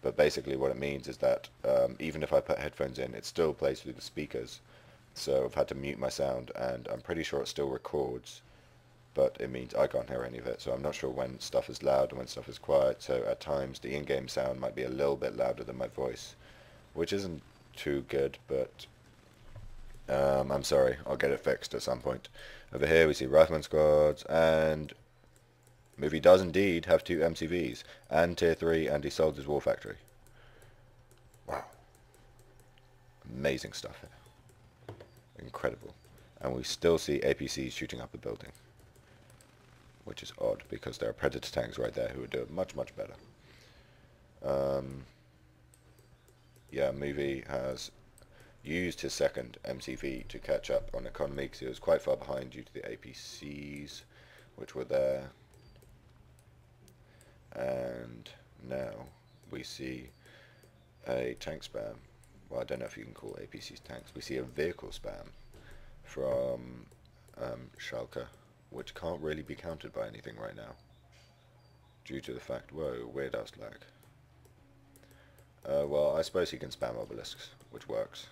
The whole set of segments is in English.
but basically what it means is that even if I put headphones in, it still plays through the speakers. So I've had to mute my sound, and I'm pretty sure it still records, but it means I can't hear any of it. So I'm not sure when stuff is loud and when stuff is quiet. So at times the in-game sound might be a little bit louder than my voice, which isn't too good, but I'm sorry, I'll get it fixed at some point. Over here we see Rifleman Squads, and m0vy does indeed have two MCVs, and Tier 3, and he sold his War Factory. Wow. Amazing stuff here. Incredible. And we still see APCs shooting up a building, which is odd, because there are Predator tanks right there who would do it much, much better. Yeah, m0vy has used his second MCV to catch up on economy, because he was quite far behind due to the APCs, which were there. And now we see a tank spam. Well, I don't know if you can call APCs tanks. We see a vehicle spam from Schalke, which can't really be countered by anything right now, due to the fact, whoa, weird ass lag. Well, I suppose he can spam obelisks, which works.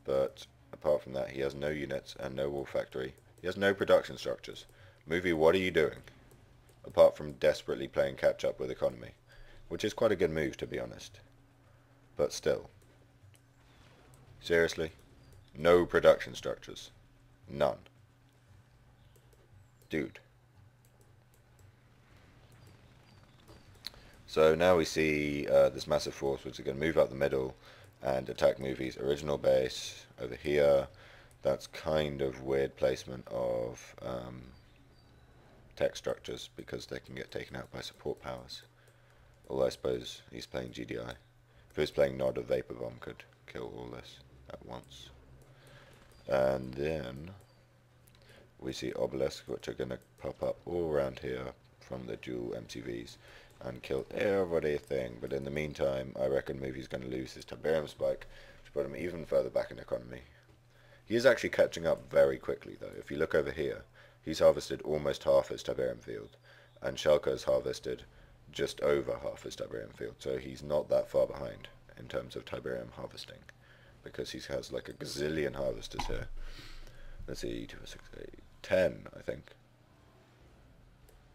But apart from that, he has no units and no wall factory. He has no production structures. m0vy, what are you doing? Apart from desperately playing catch up with economy, which is quite a good move, to be honest. But still. Seriously? No production structures. None. Dude. So now we see this massive force which is going to move up the middle and attack m0vy's original base over here. That's kind of weird placement of tech structures, because they can get taken out by support powers. Although I suppose he's playing GDI. If he was playing Nod, a Vapor Bomb could kill all this at once. And then we see obelisks, which are going to pop up all around here from the dual MCVs and kill everything. But in the meantime, I reckon m0vy's going to lose his Tiberium Spike, which put him even further back in economy. He is actually catching up very quickly, though. If you look over here, he's harvested almost half his Tiberium field, and Schalke has harvested just over half his Tiberium field, so he's not that far behind in terms of Tiberium harvesting, because he has like a gazillion harvesters here. Let's see, 2, 6, 8, 10, I think.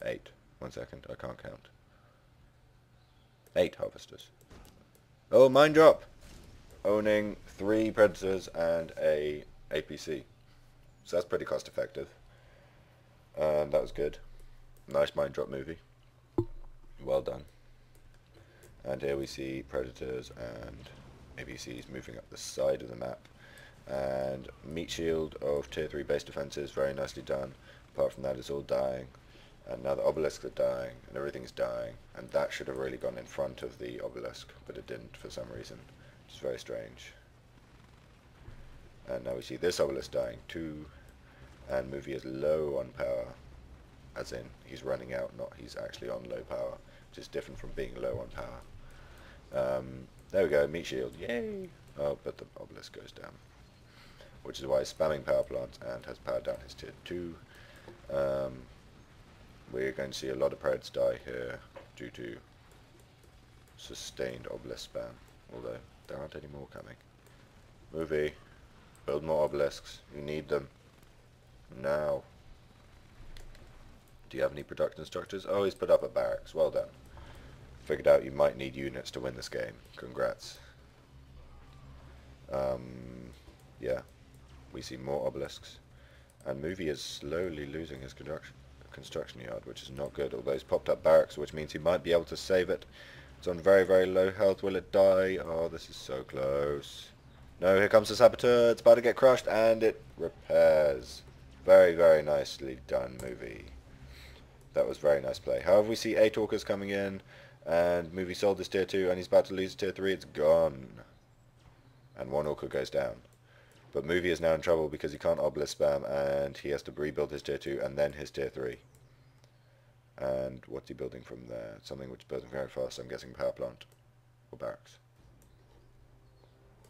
8. 1 second, I can't count. 8 harvesters. Oh, mine drop! Owning 3 Predators and a APC. So that's pretty cost effective. And that was good. Nice mine drop m0vy. Well done. And here we see Predators and APCs moving up the side of the map. And meat shield of tier 3 base defenses, very nicely done. Apart from that, it's all dying. And now the obelisks are dying, and everything's dying. And that should have really gone in front of the obelisk, but it didn't for some reason, which is very strange. And now we see this obelisk dying too. And m0vy is low on power, as in he's running out, not he's actually on low power, which is different from being low on power. There we go, meat shield, yay! Oh, but the obelisk goes down, which is why he's spamming power plants and has powered down his tier 2. We're going to see a lot of Preds die here due to sustained obelisk spam, although there aren't any more coming. m0vy, build more obelisks, you need them. Now. Do you have any production structures? Oh, he's put up a barracks, well done. Figured out you might need units to win this game, congrats. Yeah, we see more obelisks. And m0vy is slowly losing his construction yard, which is not good, although he's popped up barracks, which means he might be able to save it. It's on very, very low health. Will it die? Oh, this is so close. No, here comes the saboteur. It's about to get crushed, and it repairs. Very, very nicely done, m0vy. That was very nice play. However, we see 8 Orcas coming in, and m0vy sold his tier 2, and he's about to lose tier 3. It's gone. And 1 Orca goes down. But m0vy is now in trouble because he can't obelisk spam, and he has to rebuild his tier 2 and then his tier 3. And what's he building from there? Something which is building very fast, I'm guessing power plant. Or barracks.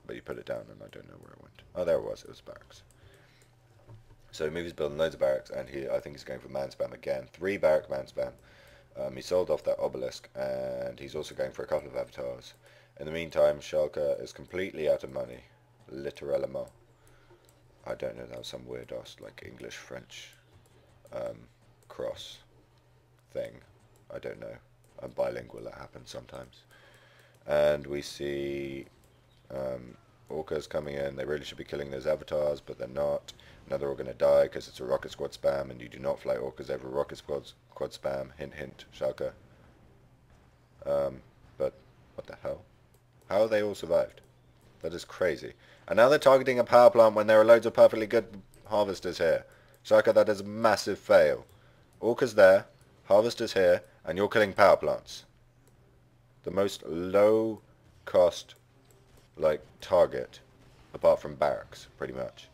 But you put it down and I don't know where it went. Oh, there it was barracks. So m0vy's building loads of barracks, and I think he's going for man spam again. 3 barrack man spam. He sold off that obelisk, and he's also going for a couple of avatars. In the meantime, Schalke is completely out of money. Littéralement. I don't know, that was some weird ass, like English-French cross thing. I don't know. I'm bilingual, that happens sometimes. And we see orcas coming in. They really should be killing those avatars, but they're not. Now they're all going to die because it's a rocket squad spam, and you do not fly orcas over rocket squad spam. Hint, hint, Schalke. But what the hell? How have they all survived? That is crazy. And now they're targeting a power plant when there are loads of perfectly good harvesters here. Schalke, that is a massive fail. Orcas there, harvesters here, and you're killing power plants. The most low cost target apart from barracks, pretty much.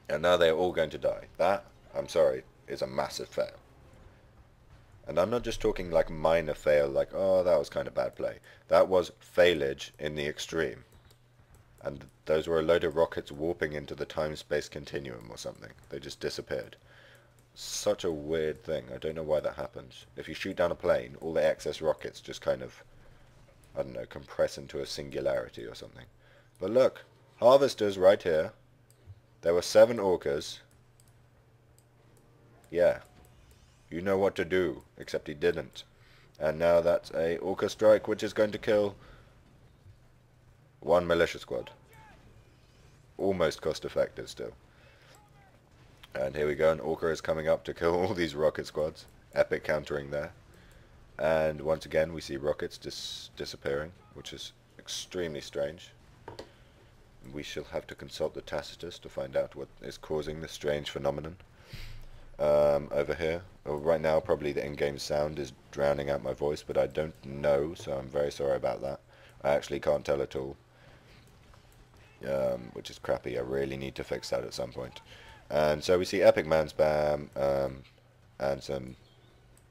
And now they're all going to die. That, I'm sorry, is a massive fail. And I'm not just talking like minor fail, like, oh, that was kind of bad play. That was failage in the extreme. And those were a load of rockets warping into the time-space continuum or something. They just disappeared. Such a weird thing. I don't know why that happens. If you shoot down a plane, all the excess rockets just kind of, I don't know, compress into a singularity or something. But look, harvesters right here. There were 7 orcas. Yeah. You know what to do, except he didn't. And now that's a orca strike, which is going to kill 1 militia squad. Almost cost effective still. And here we go, an orca is coming up to kill all these rocket squads. Epic countering there. And once again we see rockets disappearing, which is extremely strange. We shall have to consult the Tacitus to find out what is causing this strange phenomenon. Over here, right now probably the in-game sound is drowning out my voice, but I don't know, so I'm very sorry about that. I actually can't tell at all, which is crappy. I really need to fix that at some point. And so we see Epic Man spam and some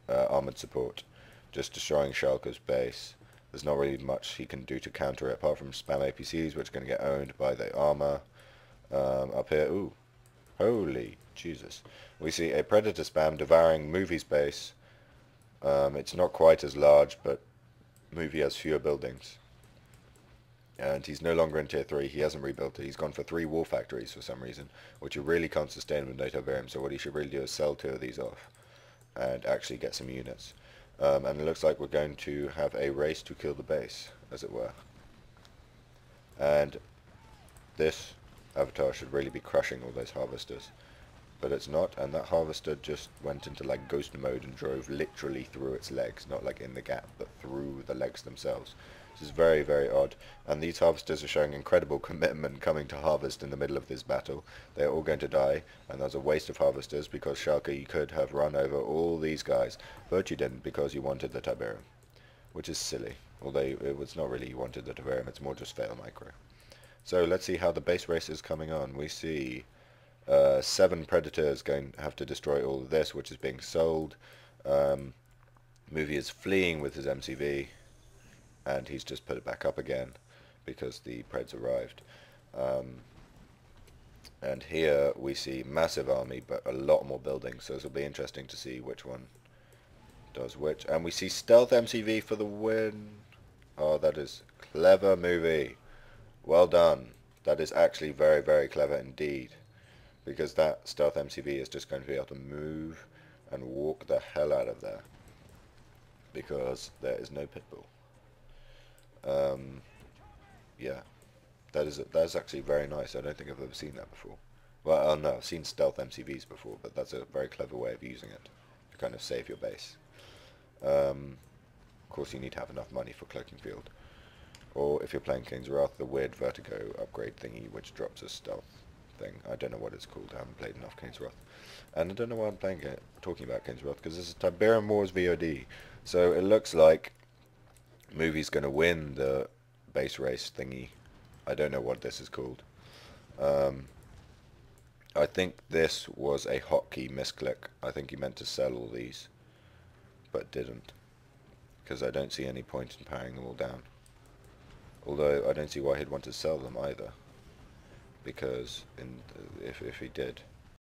armoured support, just destroying Schalke's base. There's not really much he can do to counter it apart from spam APCs, which are going to get owned by the armour. Up here, ooh, holy Jesus. We see a Predator spam devouring m0vy's base. It's not quite as large, but m0vy has fewer buildings. And he's no longer in tier 3, he hasn't rebuilt it. He's gone for 3 war factories for some reason, which you really can't sustain with no Tiberium, so what he should really do is sell 2 of these off and actually get some units. And it looks like we're going to have a race to kill the base, as it were. And this avatar should really be crushing all those harvesters. But it's not, and that harvester just went into like ghost mode and drove literally through its legs, not like in the gap, but through the legs themselves. This is very, very odd, and these harvesters are showing incredible commitment coming to harvest in the middle of this battle. They're all going to die, and that's a waste of harvesters because Schalke, you could have run over all these guys, but you didn't because you wanted the Tiberium, which is silly. Although it was not really you wanted the Tiberium, it's more just fail micro. So let's see how the base race is coming on. We see 7 Predators going to have to destroy all of this, which is being sold. m0vy is fleeing with his MCV, and he's just put it back up again because the Preds arrived. And here we see massive army, but a lot more buildings, so this will be interesting to see which one does which. And we see stealth MCV for the win. Oh, that is clever m0vy. Well done. That is actually very, very clever indeed. Because that stealth MCV is just going to be able to move and walk the hell out of there. Because there is no pitbull. Yeah. That is actually very nice. I don't think I've ever seen that before. Well, no, I've seen stealth MCVs before, but that's a very clever way of using it. To kind of save your base. Of course, you need to have enough money for Cloaking Field. Or if you're playing King's Wrath, the weird Vertigo upgrade thingy, which drops a stealth thing. I don't know what it's called. I haven't played enough King's Wrath. And I don't know why I'm talking about King's Wrath, because this is Tiberium Wars VOD. So it looks like m0vy's going to win the base race thingy. I don't know what this is called. I think this was a hotkey misclick. I think he meant to sell all these, but didn't. Because I don't see any point in powering them all down. Although I don't see why he'd want to sell them either. Because if he did,